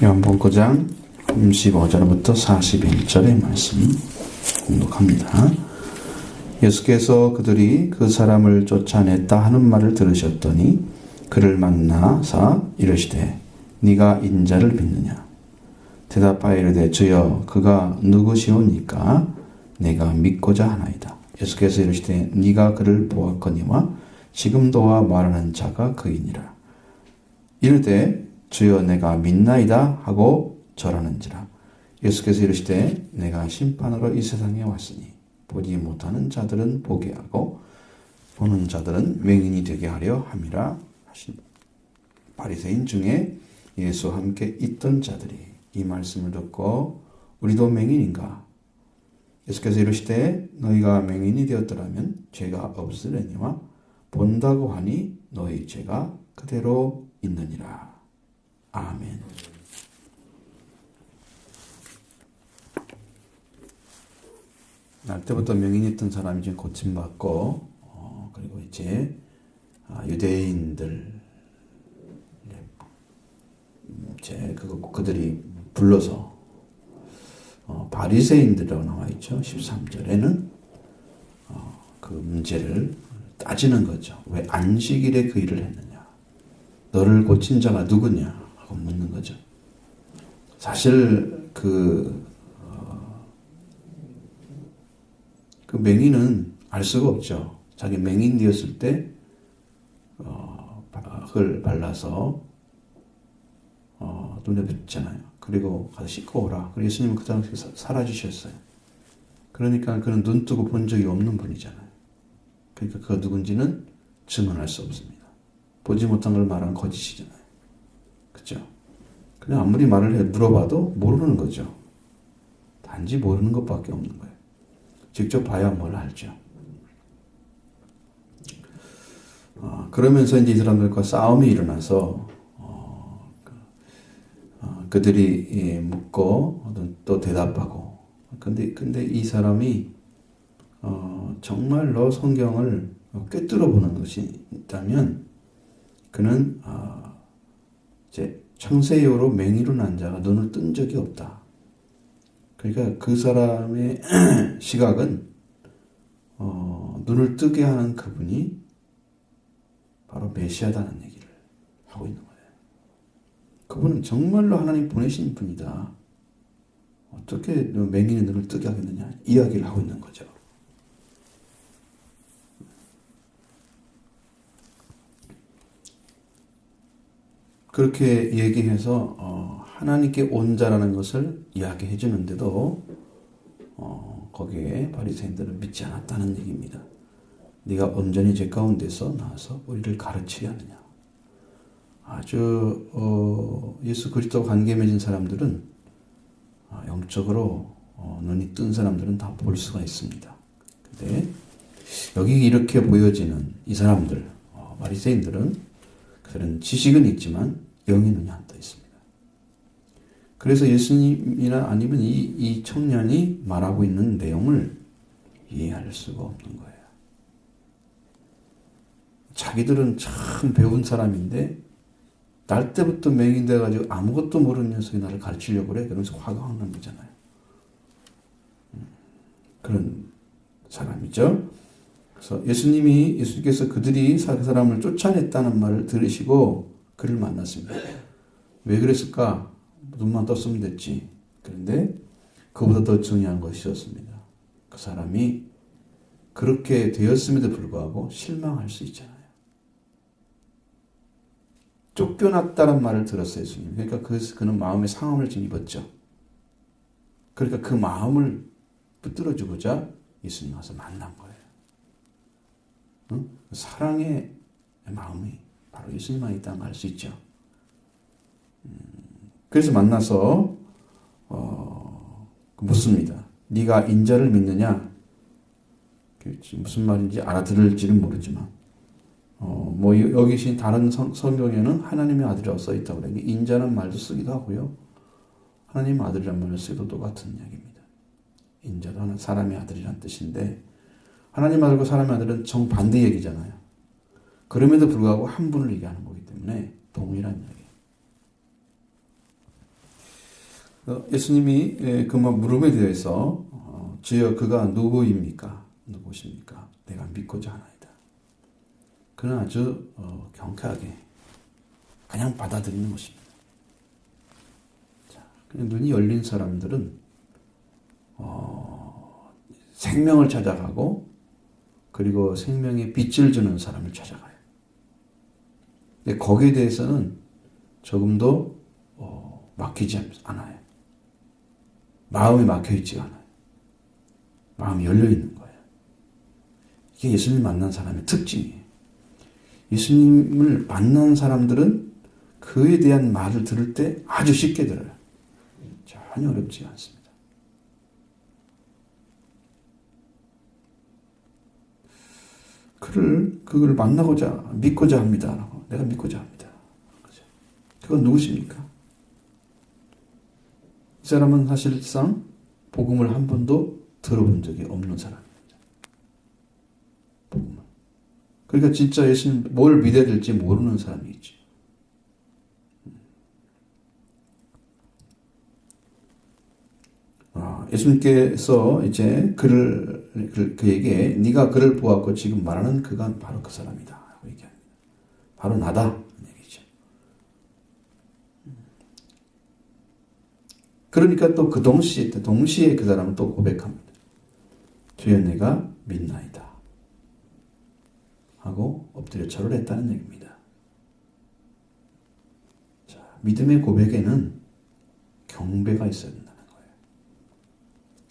요한복음 9장 35절부터 41절의 말씀 공독합니다. 예수께서 그들이 그 사람을 쫓아냈다 하는 말을 들으셨더니 그를 만나사 이르시되 네가 인자를 믿느냐? 대답하여 이르되 주여 그가 누구시오니까 내가 믿고자 하나이다. 예수께서 이르시되 네가 그를 보았거니와 지금 너와 말하는 자가 그이니라. 이르되 주여 내가 믿나이다 하고 절하는지라. 예수께서 이르시되 내가 심판으로 이 세상에 왔으니 보지 못하는 자들은 보게 하고 보는 자들은 맹인이 되게 하려 함이라 하신. 바리새인 중에 예수와 함께 있던 자들이 이 말씀을 듣고 우리도 맹인인가? 예수께서 이르시되 너희가 맹인이 되었더라면 죄가 없으려니와 본다고 하니 너희 죄가 그대로 있느니라. 아멘. 날 때부터 명인했던 사람이 지금 고침받고 그리고 이제 유대인들 이제 그들이 불러서 바리새인들이라고 나와 있죠. 13절에는 그 문제를 따지는 거죠. 왜 안식일에 그 일을 했느냐? 너를 고친 자가 누구냐? 하고 묻는 거죠. 사실 그 맹인은 알 수가 없죠. 자기 맹인 되었을 때 흙을 발라서 눈에 뱉잖아요. 그리고 가서 씻고 오라. 그리고 예수님은 그 당시에 사라지셨어요. 그러니까 그는 눈 뜨고 본 적이 없는 분이잖아요. 그러니까 그가 누군지는 증언할 수 없습니다. 보지 못한 걸 말하는 거짓이잖아요. 그렇죠? 그냥 아무리 물어봐도 모르는 거죠. 단지 모르는 것밖에 없는 거예요. 직접 봐야 뭘 알죠. 그러면서 이제 이 사람들과 싸움이 일어나서 그들이 묻고 또 대답하고. 근데 이 사람이 정말로 성경을 꿰뚫어 보는 것이 있다면 그는 이제 창세 이후로 맹인으로 난 자가 눈을 뜬 적이 없다. 그러니까 그 사람의 시각은 눈을 뜨게 하는 그분이 바로 메시아다는 얘기를 하고 있는 거예요. 그분은 정말로 하나님 보내신 분이다. 어떻게 맹인의 눈을 뜨게 하겠느냐 이야기를 하고 있는 거죠. 그렇게 얘기해서 하나님께 온 자라는 것을 이야기해 주는데도 거기에 바리새인들은 믿지 않았다는 얘기입니다. 네가 온전히 죄 가운데서 나와서 우리를 가르치려 하느냐. 아주 예수 그리스도 관계 맺은 사람들은 영적으로 눈이 뜬 사람들은 다 볼 수가 있습니다. 근데 여기 이렇게 보여지는 이 사람들 바리새인들은 그들은 지식은 있지만 영의 눈이 안 떠 있습니다. 그래서 예수님이나 아니면 이 청년이 말하고 있는 내용을 이해할 수가 없는 거예요. 자기들은 참 배운 사람인데 날 때부터 맹인 돼가지고 아무것도 모르는 녀석이 나를 가르치려고 그래. 그러면서 화가 확 난 거잖아요. 그런 사람이죠. 그래서 예수님께서 그들이 그 사람을 쫓아냈다는 말을 들으시고 그를 만났습니다. 왜 그랬을까? 눈만 떴으면 됐지. 그런데 그보다 더 중요한 것이 있었습니다. 그 사람이 그렇게 되었음에도 불구하고 실망할 수 있잖아요. 쫓겨났다는 말을 들었어요, 예수님. 그러니까 그는 마음에 상함을 지금 입었죠. 그러니까 그 마음을 붙들어주고자 예수님 와서 만난 거예요. 사랑의 마음이 바로 예수님 안에 있다는 걸 알 수 있죠. 그래서 만나서 묻습니다. 네가 인자를 믿느냐? 무슨 말인지 알아들을지는 모르지만 여기 계신 다른 성경에는 하나님의 아들이라고 써있다고 그래요. 인자는 말도 쓰기도 하고요. 하나님의 아들이라는 말을 쓰기도 똑같은 이야기입니다. 인자도 사람의 아들이라는 뜻인데 하나님 아들과 사람의 아들은 정반대 얘기잖아요. 그럼에도 불구하고 한 분을 얘기하는 거기 때문에 동일한 이야기. 예수님이 그 물음에 대해서 주여 그가 누구입니까? 누구십니까? 내가 믿고자 하나이다. 그는 아주 경쾌하게 그냥 받아들이는 것입니다. 자, 눈이 열린 사람들은 생명을 찾아가고 그리고 생명의 빛을 주는 사람을 찾아가요. 근데 거기에 대해서는 조금도 막히지 않아요. 마음이 막혀있지가 않아요. 마음이 열려있는 거예요. 이게 예수님 만난 사람의 특징이에요. 예수님을 만난 사람들은 그에 대한 말을 들을 때 아주 쉽게 들어요. 전혀 어렵지 않습니다. 그걸 만나고자 믿고자 합니다. 내가 믿고자 합니다. 그건 누구십니까? 이 사람은 사실상 복음을 한 번도 들어본 적이 없는 사람입니다. 복음을. 그러니까 진짜 예수님 뭘 믿어야 될지 모르는 사람이 있죠. 예수님께서 이제 그에게 네가 그를 보았고 지금 말하는 그가 바로 그 사람이다 라고 얘기합니다. 바로 나다 얘기죠. 그러니까 또 그 동시에 그 사람은 또 고백합니다. 주여 내가 믿나이다 하고 엎드려 절을 했다는 얘기입니다. 자, 믿음의 고백에는 경배가 있어야 된다는 거예요.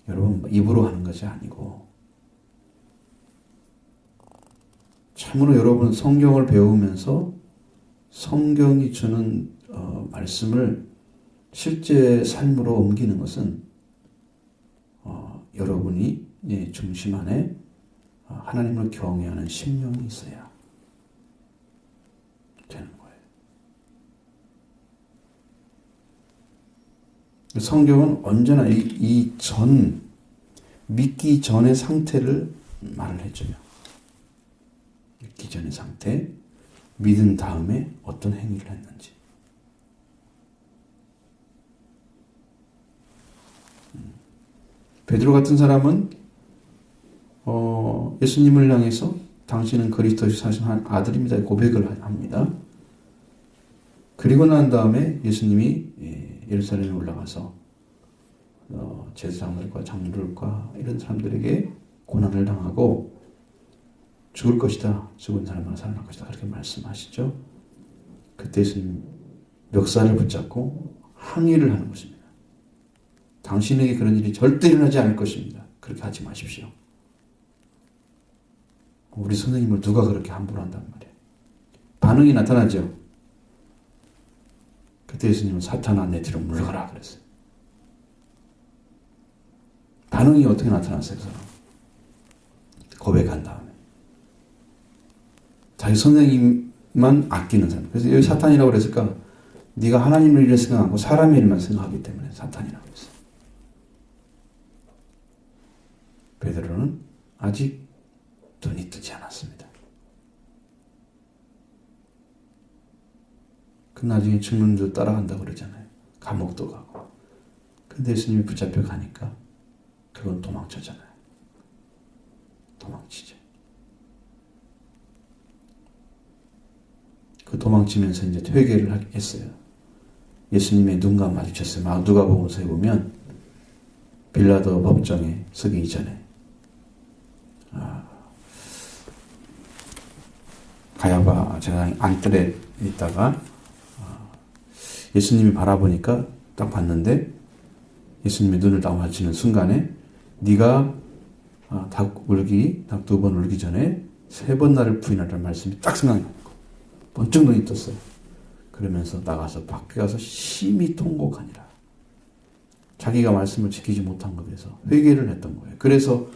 여러분 입으로 하는 것이 아니고 참으로 여러분 성경을 배우면서 성경이 주는 말씀을 실제 삶으로 옮기는 것은 여러분이 중심 안에 하나님을 경외하는 심령이 있어야 되는 거예요. 성경은 언제나 믿기 전의 상태를 말을 해줘요. 믿기 전의 상태, 믿은 다음에 어떤 행위를 했는지. 베드로 같은 사람은 예수님을 향해서 당신은 그리스도시 사신 한 아들입니다. 고백을 합니다. 그리고 난 다음에 예수님이 예루살렘에 올라가서 제사장들과 장로들과 이런 사람들에게 고난을 당하고 죽을 것이다. 죽은 사람은 살아날 것이다. 그렇게 말씀하시죠. 그때 예수님 멱살을 붙잡고 항의를 하는 것입니다. 당신에게 그런 일이 절대 일어나지 않을 것입니다. 그렇게 하지 마십시오. 우리 선생님을 누가 그렇게 함부로 한단 말이에요. 반응이 나타나죠. 그때 예수님은 사탄아 내 뒤로 물러가라 그랬어요. 반응이 어떻게 나타났어요? 그 사람? 고백한 다음에. 자기 선생님만 아끼는 사람. 그래서 여기 사탄이라고 그랬을까? 네가 하나님의 일을 생각하고 사람의 일만 생각하기 때문에 사탄이라고 했어요. 베드로는 아직 눈이 뜨지 않았습니다. 그 나중에 죽는 줄 따라간다고 그러잖아요. 감옥도 가고. 근데 예수님이 붙잡혀 가니까 그건 도망쳤잖아요. 도망치죠. 그 도망치면서 이제 회개를 했어요. 예수님의 눈과 마주쳤어요. 누가복음서에 보면 빌라도 법정에 서기 이전에 가야바 제사장이 안뜰에 있다가 예수님이 바라보니까 딱 봤는데 예수님의 눈을 딱 마주치는 순간에 네가 닭 두 번 울기 전에 3번 나를 부인하라는 말씀이 딱 생각나고 번쩍 눈이 떴어요. 그러면서 나가서 밖에 가서 심히 통곡하니라. 자기가 말씀을 지키지 못한 것에 대해서 회개를 했던 거예요. 그래서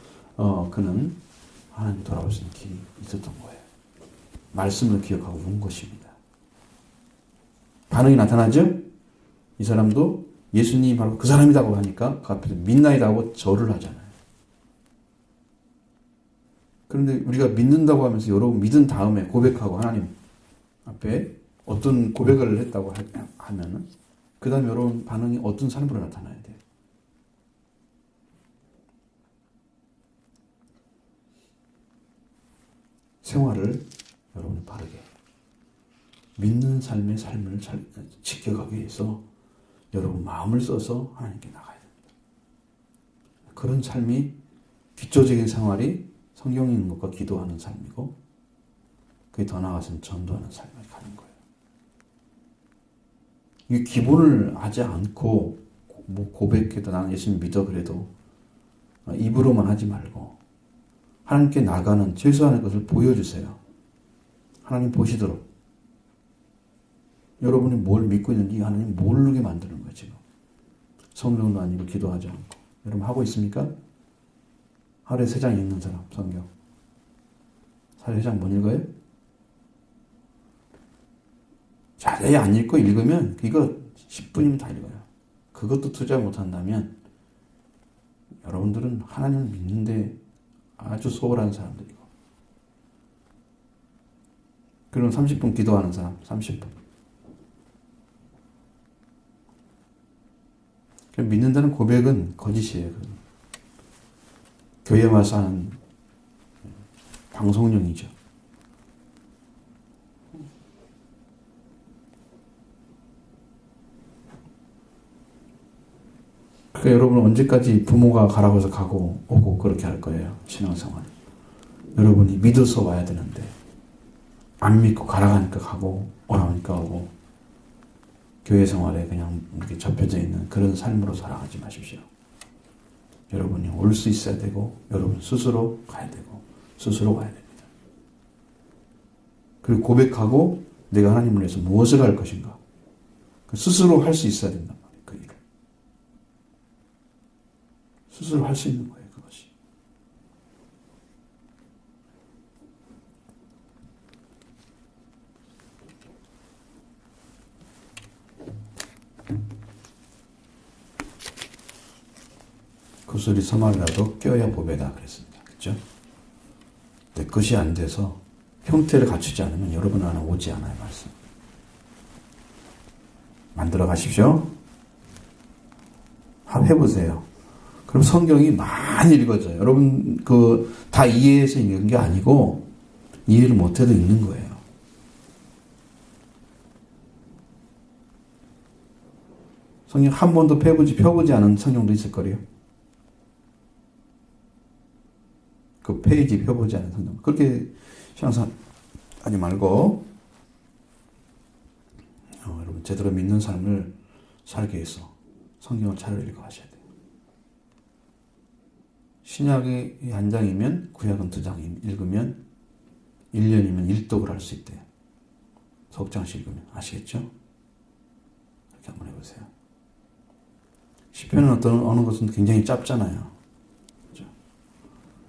그는 하나님 돌아올 수 있는 길이 있었던 거예요. 말씀을 기억하고 운 것입니다. 반응이 나타나죠? 이 사람도 예수님이 바로 그 사람이라고 하니까 그 앞에서 믿나이다 하고 절을 하잖아요. 그런데 우리가 믿는다고 하면서 여러분 믿은 다음에 고백하고 하나님 앞에 어떤 고백을 했다고 하면은 그 다음에 여러분 반응이 어떤 사람으로 나타나요? 생활을 여러분이 바르게 믿는 삶의 삶을 지켜가기 위해서 여러분 마음을 써서 하나님께 나가야 됩니다. 그런 삶이 기초적인 생활이 성경 읽는 것과 기도하는 삶이고 그게 더 나아가서는 전도하는 삶을 가는 거예요. 이 기본을 하지 않고 뭐 고백해도 나는 예수님 믿어 그래도 입으로만 하지 말고 하나님께 나가는 최소한의 것을 보여주세요. 하나님 보시도록. 여러분이 뭘 믿고 있는지 하나님 모르게 만드는 거예요, 지금. 성경도 아니고 기도하지 않고. 여러분 하고 있습니까? 하루에 3장 읽는 사람, 성경. 하루에 3장 못 읽어요? 자세히 안 읽고 읽으면 이거 10분이면 다 읽어요. 그것도 투자 못한다면 여러분들은 하나님을 믿는데 아주 소홀한 사람들이고 그럼 30분 기도하는 사람 30분 믿는다는 고백은 거짓이에요. 교회 와서 하는 방송용이죠. 그러니까 여러분 언제까지 부모가 가라고 해서 가고 오고 그렇게 할 거예요. 신앙생활. 여러분이 믿어서 와야 되는데 안 믿고 가라고 하니까 가고 오라고 하니까 오고 교회 생활에 그냥 이렇게 접혀져 있는 그런 삶으로 살아가지 마십시오. 여러분이 올 수 있어야 되고 여러분 스스로 가야 되고 스스로 와야 됩니다. 그리고 고백하고 내가 하나님을 위해서 무엇을 할 것인가 스스로 할 수 있어야 된단 말이에요. 그 일을. 스스로 할 수 있는 거예요. 그것이. 구슬이 서말라도 껴야 보배다 그랬습니다. 그렇죠? 내 것이 안 돼서 형태를 갖추지 않으면 여러분 안에 오지 않아요. 말씀. 만들어 가십시오. 해보세요. 그럼 성경이 많이 읽어져요. 여러분 다 이해해서 읽는 게 아니고 이해를 못해도 읽는 거예요. 성경 한 번도 펴보지 않은 성경도 있을 거래요. 그 페이지 펴보지 않은 성경. 그렇게 신앙생활하지 말고 여러분 제대로 믿는 삶을 살기 위해서 성경을 잘 읽어가셔야 돼요. 신약이 한 장이면 구약은 2장 읽으면 1년이면 1독을 할 수 있대요. 석장씩 읽으면. 아시겠죠? 그렇게 한번 해보세요. 시편은 어느 것은 굉장히 짧잖아요. 그렇죠?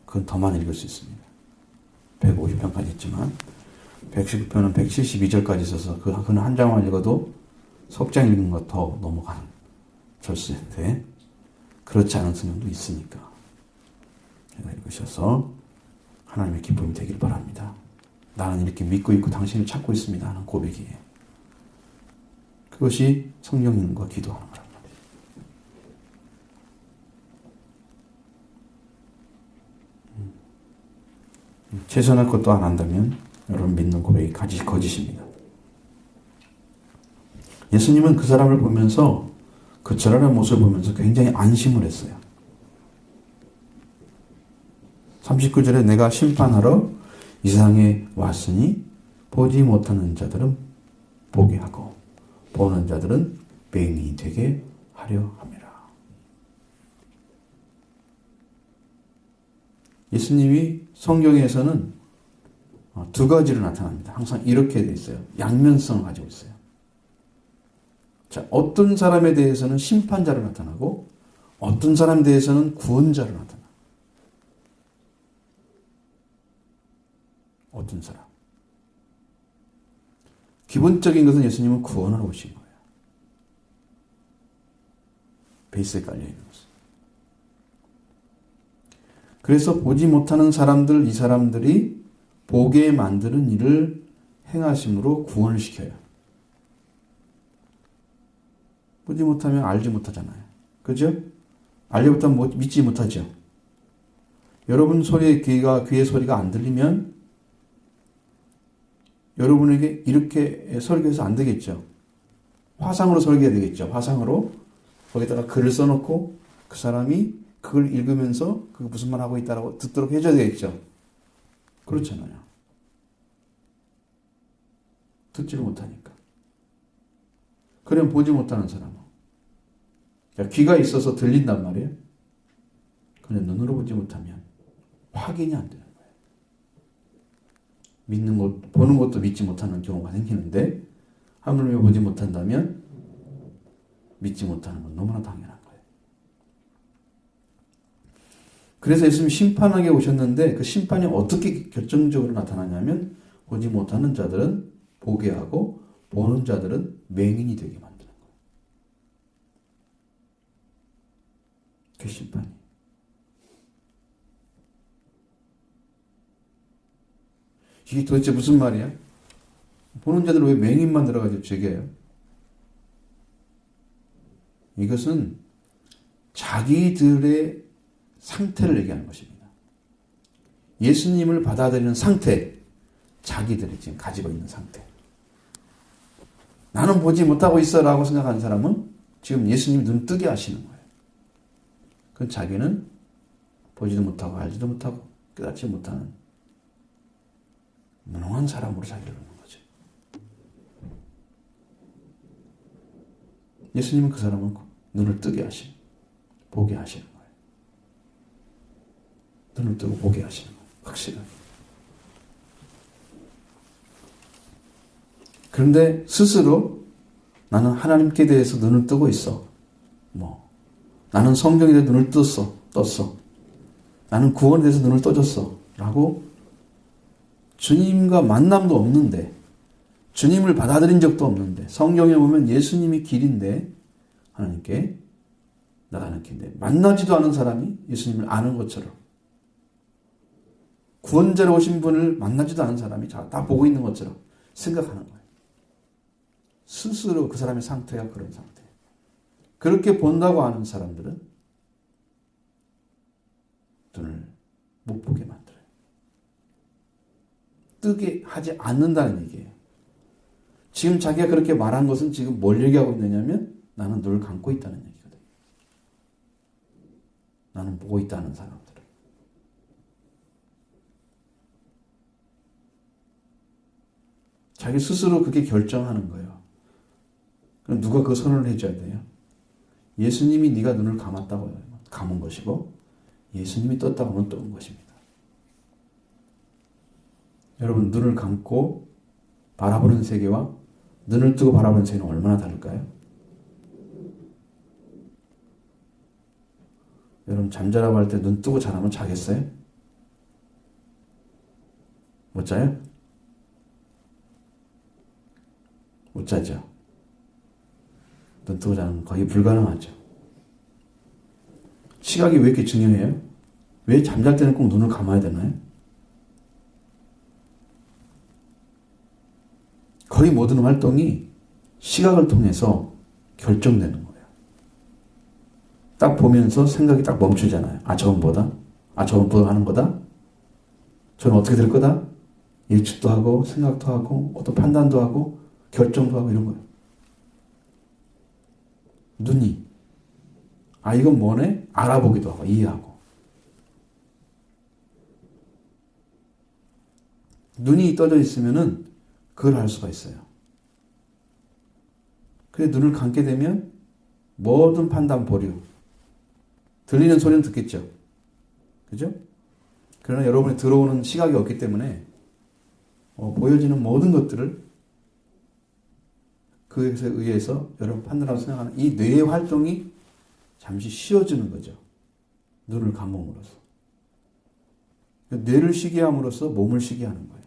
그건 더 많이 읽을 수 있습니다. 150편까지 있지만 119편은 172절까지 있어서 그건 한 장만 읽어도 석장 읽는 것 더 넘어가는 절수인데 그렇지 않은 성경도 있으니까 읽으셔서 하나님의 기쁨이 되길 바랍니다. 나는 이렇게 믿고 있고 당신을 찾고 있습니다 하는 고백이에요. 그것이 성경 읽는과 기도하는 거란 말이에요. 최선할 것도 안 한다면 여러분 믿는 고백이 거짓입니다. 예수님은 그 사람을 보면서 그 절하는 모습을 보면서 굉장히 안심을 했어요. 39절에 내가 심판하러 이 세상에 왔으니 보지 못하는 자들은 보게 하고 보는 자들은 맹인이 되게 하려 함이라. 예수님이 성경에서는 2가지로 나타납니다. 항상 이렇게 되어 있어요. 양면성을 가지고 있어요. 자, 어떤 사람에 대해서는 심판자로 나타나고 어떤 사람에 대해서는 구원자로 나타나요. 어떤 사람. 기본적인 것은 예수님은 구원하러 오신 거예요. 베이스에 깔려있는 것은. 그래서 보지 못하는 사람들, 이 사람들이 보게 만드는 일을 행하심으로 구원을 시켜요. 보지 못하면 알지 못하잖아요. 그죠? 알지 못하면 믿지 못하죠. 여러분 귀의 소리가 안 들리면 여러분에게 이렇게 설교해서 안 되겠죠. 화상으로 설교해야 되겠죠. 화상으로 거기다가 글을 써놓고 그 사람이 그걸 읽으면서 그게 무슨 말 하고 있다라고 듣도록 해줘야 되겠죠. 그렇잖아요. 듣지를 못하니까. 그럼 보지 못하는 사람은 귀가 있어서 들린단 말이에요. 그냥 눈으로 보지 못하면 확인이 안 되는 거예요. 믿는 것, 보는 것도 믿지 못하는 경우가 생기는데 하물며 보지 못한다면 믿지 못하는 건 너무나 당연한 거예요. 그래서 예수님이 심판하게 오셨는데 그 심판이 어떻게 결정적으로 나타나냐면 보지 못하는 자들은 보게 하고 보는 자들은 맹인이 되게 만드는 거예요. 그 심판이. 이게 도대체 무슨 말이야? 보는 자들은 왜 맹인만 들어가지고 죄개해요? 이것은 자기들의 상태를 얘기하는 것입니다. 예수님을 받아들이는 상태, 자기들이 지금 가지고 있는 상태. 나는 보지 못하고 있어 라고 생각하는 사람은 지금 예수님이 눈 뜨게 하시는 거예요. 그건 자기는 보지도 못하고 알지도 못하고 깨닫지 못하는 무능한 사람으로 자기를 보는 거죠. 예수님은 그 사람은 눈을 뜨게 하시는, 보게 하시는 거예요. 눈을 뜨고 보게 하시는 거예요. 확실하게. 그런데 스스로 나는 하나님께 대해서 눈을 뜨고 있어. 나는 성경에 대해 눈을 떴어. 나는 구원에 대해서 눈을 떠줬어. 라고 주님과 만남도 없는데, 주님을 받아들인 적도 없는데, 성경에 보면 예수님이 길인데, 하나님께 나가는 길인데, 만나지도 않은 사람이 예수님을 아는 것처럼, 구원자로 오신 분을 만나지도 않은 사람이 다 보고 있는 것처럼 생각하는 거예요. 스스로 그 사람의 상태가 그런 상태예요. 그렇게 본다고 하는 사람들은 눈을 못 보게 만들어요. 뜨게 하지 않는다는 얘기예요. 지금 자기가 그렇게 말한 것은 지금 뭘 얘기하고 있느냐면 나는 눈을 감고 있다는 얘기거든요. 나는 보고 있다는 사람들은. 자기 스스로 그렇게 결정하는 거예요. 그럼 누가 그 선언을 해줘야 돼요? 예수님이 네가 눈을 감았다고 해요. 감은 것이고 예수님이 떴다고 하면 뜬 것입니다. 여러분 눈을 감고 바라보는 세계와 눈을 뜨고 바라보는 세계는 얼마나 다를까요? 여러분 잠자라고 할 때 눈 뜨고 자라면 자겠어요? 못 자요? 못 자죠. 눈 뜨고 자는 건 거의 불가능하죠. 시각이 왜 이렇게 중요해요? 왜 잠잘 때는 꼭 눈을 감아야 되나요? 거의 모든 활동이 시각을 통해서 결정되는 거예요. 딱 보면서 생각이 딱 멈추잖아요. 저건 뭐다? 저건 뭐 하는 거다? 저는 어떻게 될 거다? 예측도 하고 생각도 하고 어떤 판단도 하고 결정도 하고 이런 거예요. 눈이 이건 뭐네? 알아보기도 하고 이해하고. 눈이 떠져 있으면은 그걸 알 수가 있어요. 그래 눈을 감게 되면 모든 판단 보류. 들리는 소리는 듣겠죠. 그죠? 그러나 여러분이 들어오는 시각이 없기 때문에 보여지는 모든 것들을 그것에 의해서 여러분 판단하고 생각하는 이 뇌의 활동이 잠시 쉬어지는 거죠. 눈을 감음으로써. 뇌를 쉬게 함으로써 몸을 쉬게 하는 거예요.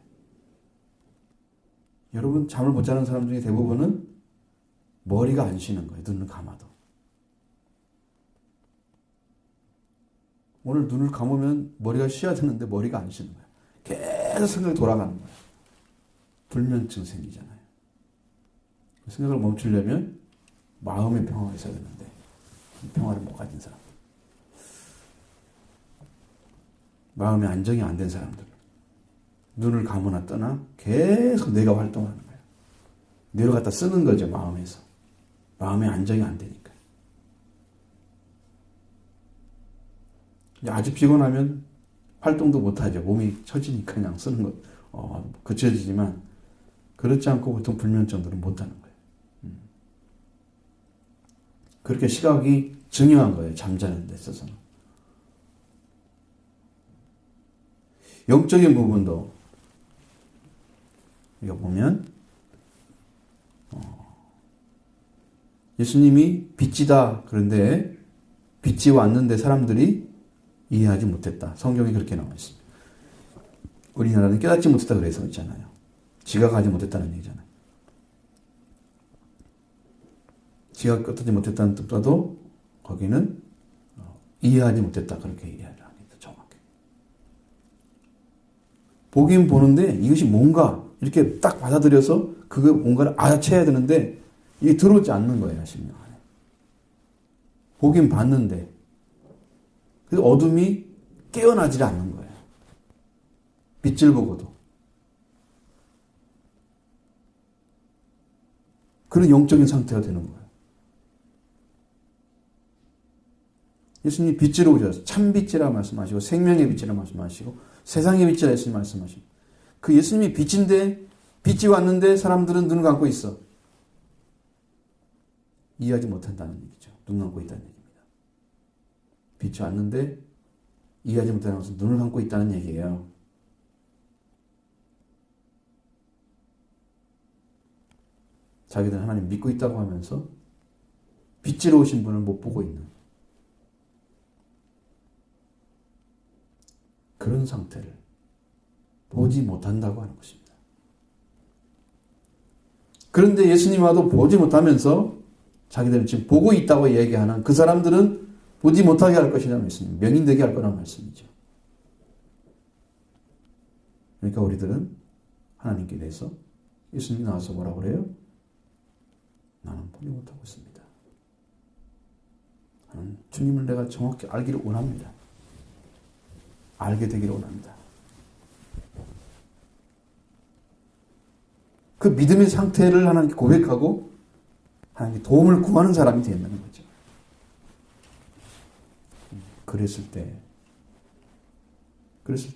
여러분 잠을 못 자는 사람 중에 대부분은 머리가 안 쉬는 거예요. 눈을 감아도. 오늘 눈을 감으면 머리가 쉬어야 되는데 머리가 안 쉬는 거예요. 계속 생각이 돌아가는 거예요. 불면증 생기잖아요. 생각을 멈추려면 마음의 평화가 있어야 되는데 평화를 못 가진 사람, 마음의 안정이 안 된 사람들, 눈을 감으나 떠나 계속 뇌가 활동하는 거예요. 뇌를 갖다 쓰는 거죠, 마음에서. 마음의 안정이 안 되니까. 아주 피곤하면 활동도 못하죠. 몸이 처지니까 그냥 쓰는 거, 그쳐지지만, 그렇지 않고 보통 불면증들은 못하는 거예요. 그렇게 시각이 중요한 거예요. 잠자는 데 있어서는. 영적인 부분도 우리가 보면 예수님이 빛이다. 그런데 빛이 왔는데 사람들이 이해하지 못했다. 성경에 그렇게 나와 있습니다. 우리나라는 깨닫지 못했다 그래서 있잖아요. 지각하지 못했다는 얘기잖아요. 지각 깨닫지 못했다는 뜻보다도 거기는 이해하지 못했다. 그렇게 이해를 합니다. 정확히. 보긴 보는데 이것이 뭔가 이렇게 딱 받아들여서 그거 뭔가를 알아채야 되는데 이게 들어오지 않는 거예요. 심령 안에. 보긴 봤는데 그 어둠이 깨어나지 않는 거예요. 빛을 보고도. 그런 영적인 상태가 되는 거예요. 예수님이 빛으로 오셔서 참빛이라 말씀하시고 생명의 빛이라 말씀하시고 세상의 빛이라 예수님 말씀하시고 그 예수님이 빛인데 빛이 왔는데 사람들은 눈을 감고 있어. 이해하지 못한다는 얘기죠. 눈 감고 있다는 얘기입니다. 빛이 왔는데 이해하지 못하는 것은 눈을 감고 있다는 얘기예요. 자기들은 하나님 믿고 있다고 하면서 빛으로 오신 분을 못 보고 있는 그런 상태를 보지 못한다고 하는 것입니다. 그런데 예수님 와도 보지 못하면서 자기들은 지금 보고 있다고 얘기하는 그 사람들은 보지 못하게 할 것이라는 말씀입니다. 맹인되게 할 거라는 말씀이죠. 그러니까 우리들은 하나님께 대해서 예수님이 나와서 뭐라고 그래요? 나는 보지 못하고 있습니다. 나는 주님을 내가 정확히 알기를 원합니다. 알게 되기를 원합니다. 그 믿음의 상태를 하나님께 고백하고 하나님께 도움을 구하는 사람이 된다는 거죠. 그랬을 때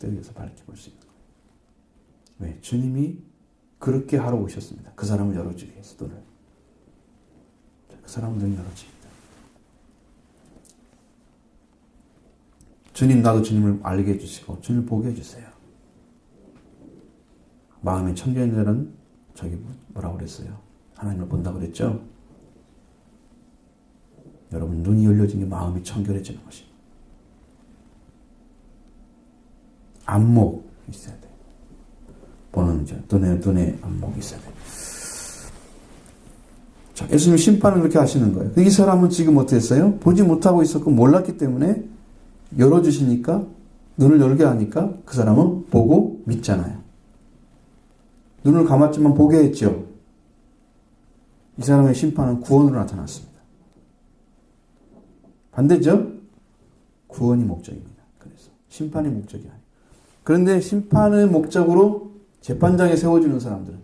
위해서 밝게 볼 수 있는 거예요. 왜? 주님이 그렇게 하러 오셨습니다. 그 사람을 열어주기 위해서 눈을. 그 사람은 눈이 열어집니다. 주님, 나도 주님을 알게 해주시고 주님을 보게 해주세요. 마음의 청결한 자는 저기 뭐라고 그랬어요? 하나님을 본다고 그랬죠? 여러분 눈이 열려진 게 마음이 청결해지는 것입니다. 안목 있어야 돼. 보는 자, 눈에 안목이 있어야 돼. 자, 예수님 심판을 그렇게 하시는 거예요. 이 사람은 지금 어땠어요? 보지 못하고 있었고 몰랐기 때문에 열어주시니까 눈을 열게 하니까 그 사람은 보고 믿잖아요. 눈을 감았지만 보게 했죠. 이 사람의 심판은 구원으로 나타났습니다. 반대죠? 구원이 목적입니다. 그래서 심판이 목적이 아니에요. 그런데 심판의 목적으로 재판장에 세워주는 사람들은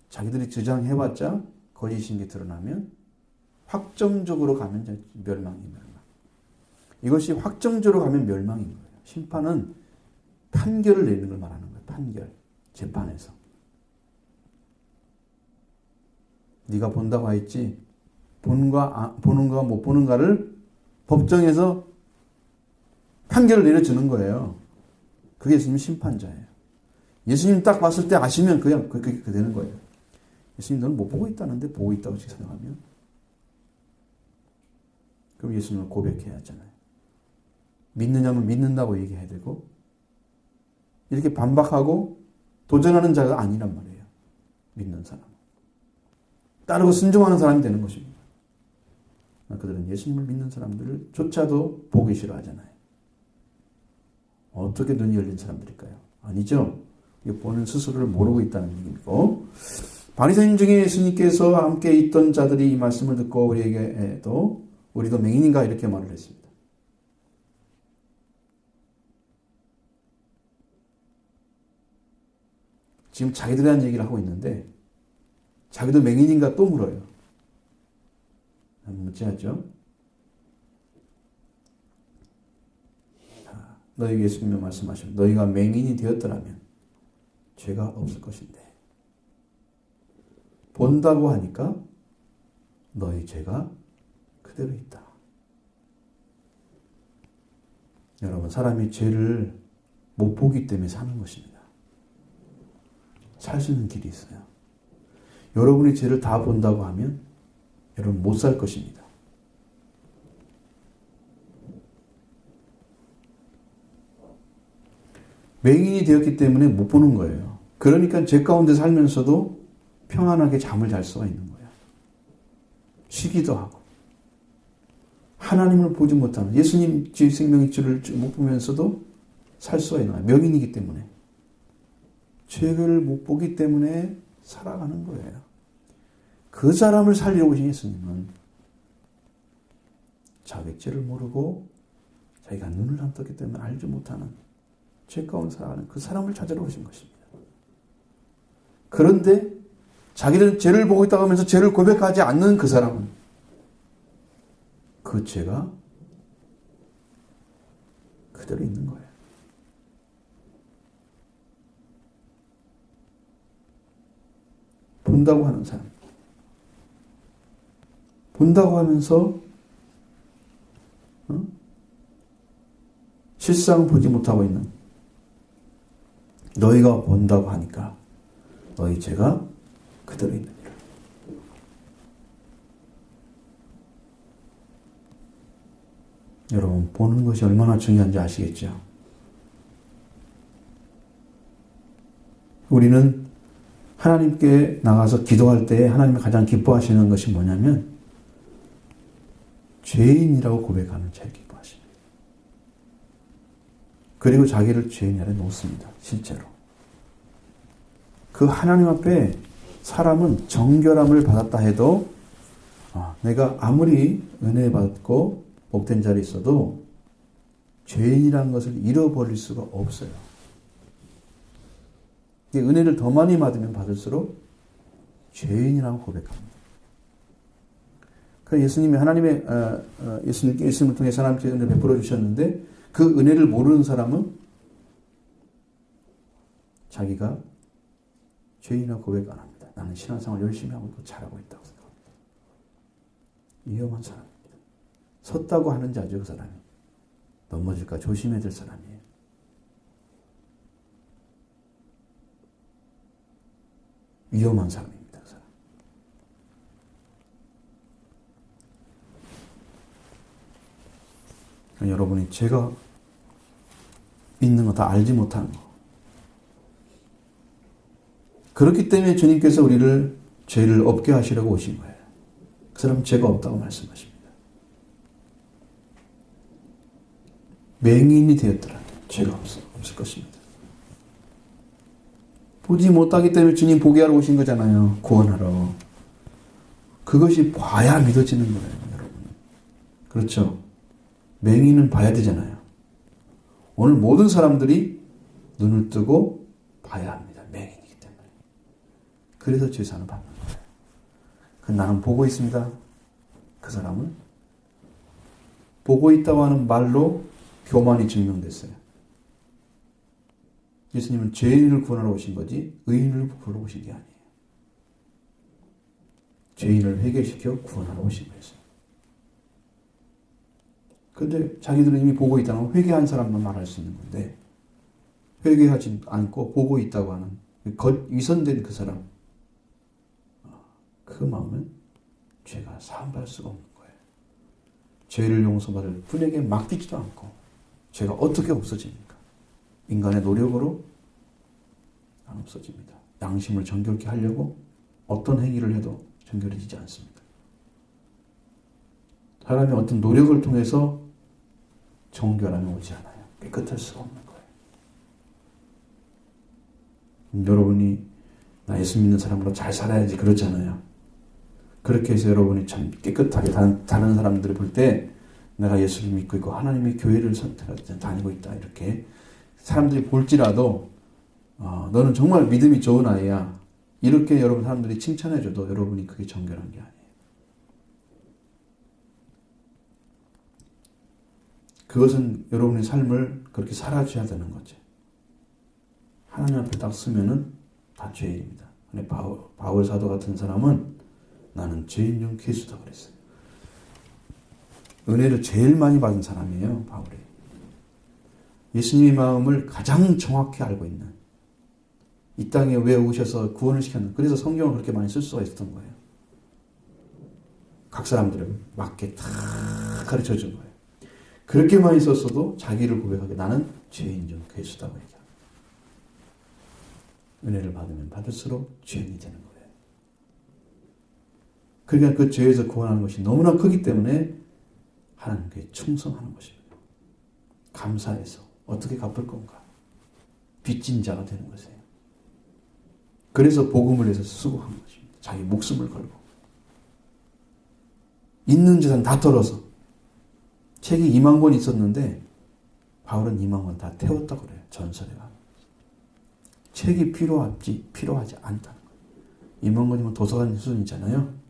자기들이 주장해봤자 거짓인 게 드러나면 확정적으로 가면 멸망입니다. 이것이 확정적으로 가면 멸망인 거예요. 심판은 판결을 내리는 걸 말하는 거예요. 판결. 재판에서. 네가 본다고 했지 보는가 못 보는가를 법정에서 판결을 내려주는 거예요. 그게 예수님 심판자예요. 예수님 딱 봤을 때 아시면 그냥 그렇게 되는 거예요. 예수님 너는 못 보고 있다는데 보고 있다고 생각하면 그럼 예수님을 고백해야 하잖아요. 믿느냐면 믿는다고 얘기해야 되고 이렇게 반박하고 도전하는 자가 아니란 말이에요. 믿는 사람. 따르고 순종하는 사람이 되는 것입니다. 그들은 예수님을 믿는 사람들을 조차도 보기 싫어하잖아요. 어떻게 눈이 열린 사람들일까요? 아니죠. 보는 스스로를 모르고 있다는 얘기고 바리새인 중에 예수님께서 함께 있던 자들이 이 말씀을 듣고 우리에게도 우리도 맹인인가 이렇게 말을 했습니다. 지금 자기들에 대한 얘기를 하고 있는데 자기도 맹인인가 또 물어요. 묻지 않죠? 너희에게 예수님이 말씀하시면 너희가 맹인이 되었더라면 죄가 없을 것인데 본다고 하니까 너희 죄가 그대로 있다. 여러분, 사람이 죄를 못 보기 때문에 사는 것입니다. 살 수 있는 길이 있어요. 여러분이 죄를 다 본다고 하면 여러분 못 살 것입니다. 맹인이 되었기 때문에 못 보는 거예요. 그러니까 죄 가운데 살면서도 평안하게 잠을 잘 수가 있는 거예요. 쉬기도 하고. 하나님을 보지 못하는, 예수님 생명의 주를 못 보면서도 살 수가 있는 거예요. 명인이기 때문에. 죄를 못 보기 때문에 살아가는 거예요. 그 사람을 살리러 오신 예수님은 자기 죄를 모르고 자기가 눈을 안 떴기 때문에 알지 못하는 죄 가운데 살아가는 그 사람을 찾으러 오신 것입니다. 그런데 자기는 죄를 보고 있다고 하면서 죄를 고백하지 않는 그 사람은 그 죄가 그대로 있는 거예요. 본다고 하는 사람. 본다고 하면서 실상 보지 못하고 있는 너희가 본다고 하니까 너희 죄가 그대로 있느니라. 여러분, 보는 것이 얼마나 중요한지 아시겠죠? 우리는 하나님께 나가서 기도할 때 하나님이 가장 기뻐하시는 것이 뭐냐면 죄인이라고 고백하는 제일 기뻐하십니다. 그리고 자기를 죄인 아래 놓습니다. 실제로. 그 하나님 앞에 사람은 정결함을 받았다 해도 내가 아무리 은혜 받고 복된 자리에 있어도 죄인이라는 것을 잃어버릴 수가 없어요. 은혜를 더 많이 받으면 받을수록 죄인이라고 고백합니다. 그래서 예수님이 하나님의 예수님을 통해 하나님께 은혜를 베풀어 주셨는데 그 은혜를 모르는 사람은 자기가 죄인이라고 고백 안 합니다. 나는 신앙생활 열심히 하고 있고 잘하고 있다고 생각합니다. 위험한 사람입니다. 섰다고 하는 자죠, 그 사람이. 넘어질까 조심해야 될 사람이에요. 위험한 사람입니다, 그 사람. 여러분이 죄가 있는 거 다 알지 못하는 거. 그렇기 때문에 주님께서 우리를 죄를 없게 하시려고 오신 거예요. 그 사람은 죄가 없다고 말씀하십니다. 맹인이 되었더라면 죄가 없을 것입니다. 보지 못하기 때문에 주님 보게 하러 오신 거잖아요. 구원하러. 그것이 봐야 믿어지는 거예요, 여러분. 그렇죠? 맹인은 봐야 되잖아요. 오늘 모든 사람들이 눈을 뜨고 봐야 합니다. 맹인이기 때문에. 그래서 죄사함을 받는 거예요. 나는 보고 있습니다. 그 사람은 보고 있다고 하는 말로 교만이 증명됐어요. 예수님은 죄인을 구원하러 오신 거지 의인을 구원하러 오신 게 아니에요. 죄인을 회개시켜 구원하러 오신 거였어요. 그런데 자기들은 이미 보고 있다는 건 회개한 사람만 말할 수 있는 건데 회개하지 않고 보고 있다고 하는 위선된 그 사람, 그 마음은 죄가 사함받을 수가 없는 거예요. 죄를 용서받을 분에게 맡기지도 않고 죄가 어떻게 없어집니까? 인간의 노력으로 안 없어집니다. 양심을 정결케 하려고 어떤 행위를 해도 정결해지지 않습니다. 사람이 어떤 노력을 통해서 정결함이 오지 않아요. 깨끗할 수가 없는 거예요. 여러분이 나 예수 믿는 사람으로 잘 살아야지 그렇잖아요. 그렇게 해서 여러분이 참 깨끗하게 다른 사람들을 볼 때 내가 예수를 믿고 있고 하나님의 교회를 선택해서 다니고 있다 이렇게 사람들이 볼지라도 너는 정말 믿음이 좋은 아이야. 이렇게 여러분 사람들이 칭찬해줘도 여러분이 그게 정결한 게 아니에요. 그것은 여러분의 삶을 그렇게 살아줘야 되는 거죠. 하나님 앞에 딱 서면은 다 죄인입니다. 근데 바울 사도 같은 사람은 나는 죄인 중 괴수다 그랬어요. 은혜를 제일 많이 받은 사람이에요, 바울이. 예수님의 마음을 가장 정확히 알고 있는, 이 땅에 왜 오셔서 구원을 시켰나. 그래서 성경을 그렇게 많이 쓸 수가 있었던 거예요. 각 사람들을 맞게 다 가르쳐 준 거예요. 그렇게 많이 썼어도 자기를 고백하게 나는 죄인 중 괴수다고 얘기합니다. 은혜를 받으면 받을수록 죄인이 되는 거예요. 그러니까 그 죄에서 구원하는 것이 너무나 크기 때문에 하나님께 충성하는 것입니다. 감사해서 어떻게 갚을 건가. 빚진 자가 되는 것이에요. 그래서 복음을 위해서 수고한 것입니다. 자기 목숨을 걸고. 있는 재산 다 털어서. 책이 2만 권 있었는데 바울은 2만 권 다 태웠다고 그래요. 전설에 가면. 책이 필요하지 않다는 거예요. 2만 권이면 도서관 수준이잖아요.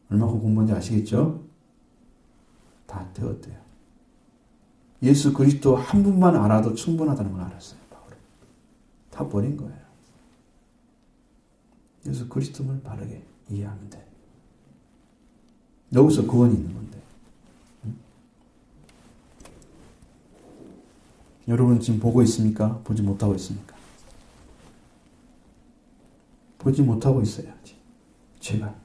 얼마큼 공부한지 아시겠죠? 다 태웠대요. 예수 그리스도 한 분만 알아도 충분하다는 걸 알았어요. 바울은. 다 버린 거예요. 예수 그리스도를 바르게 이해하면 돼. 여기서 구원이 있는 건데. 여러분 지금 보고 있습니까? 보지 못하고 있습니까? 보지 못하고 있어야지. 죄가.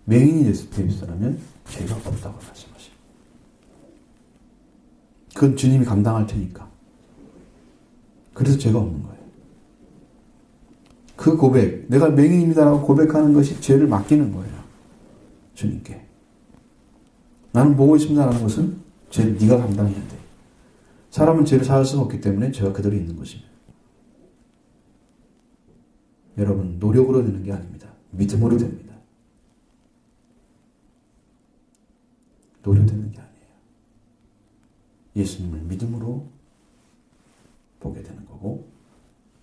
맹인이 되었다면 죄가 없다고 말씀하십니다. 그건 주님이 감당할 테니까. 그래서 죄가 없는 거예요. 그 고백, 내가 맹인입니다라고 고백하는 것이 죄를 맡기는 거예요. 주님께. 나는 보고 있습니다라는 것은 죄를 네가 감당해야 돼. 사람은 죄를 사할 수가 없기 때문에 죄가 그대로 있는 것입니다. 여러분, 노력으로 되는 게 아닙니다. 믿음으로 됩니다. 노력되는 게 아니에요. 예수님을 믿음으로 보게 되는 거고,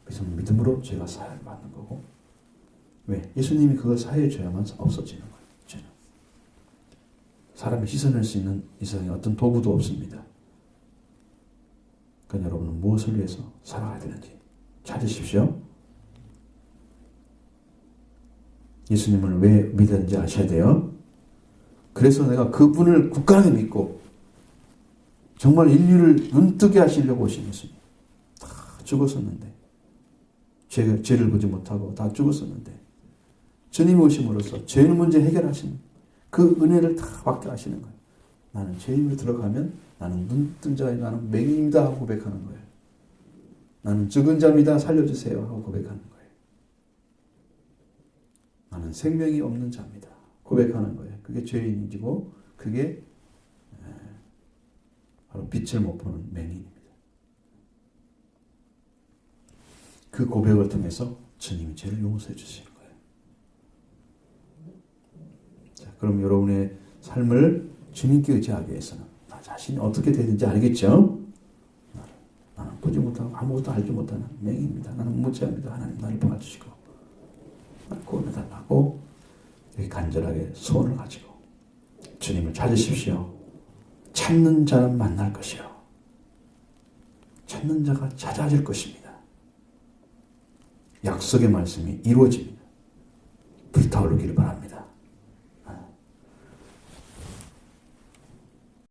믿음으로 죄가 사하를 받는 거고. 왜? 예수님이 그걸 사해 줘야만 없어지는 거예요. 죄는. 사람이 씻어낼 수 있는 이 세상에 어떤 도구도 없습니다. 그러니까 여러분은 무엇을 위해서 살아가야 되는지 찾으십시오. 예수님을 왜 믿었는지 아셔야 돼요. 그래서 내가 그분을 굳건하게 믿고 정말 인류를 눈뜨게 하시려고 오신 예수님. 다 죽었었는데 죄를 보지 못하고 다 죽었었는데 주님이 오심으로써 죄의 문제 해결하시는 그 은혜를 다 받게 하시는 거예요. 나는 죄인으로 들어가면 나는 눈뜬 자에 나는 맹인이다 하고 고백하는 거예요. 나는 죽은 자입니다. 살려주세요 하고 고백하는 거예요. 나는 생명이 없는 자입니다. 고백하는 거예요. 그게 죄인이고 그게 바로 빛을 못 보는 맹인입니다. 그 고백을 통해서 주님이 죄를 용서해 주시는 거예요. 자, 그럼 여러분의 삶을 주님께 의지하기 위해서는 나 자신이 어떻게 되는지 알겠죠? 나는 보지 못하고 아무것도 알지 못하는 맹인입니다. 나는 무죄합니다. 하나님 나를 도와주시고 나를 구원해달라고 이렇게 간절하게 소원을 가지고 주님을 찾으십시오. 찾는 자는 만날 것이요. 찾는 자가 찾아질 것입니다. 약속의 말씀이 이루어집니다. 불타오르기를 바랍니다.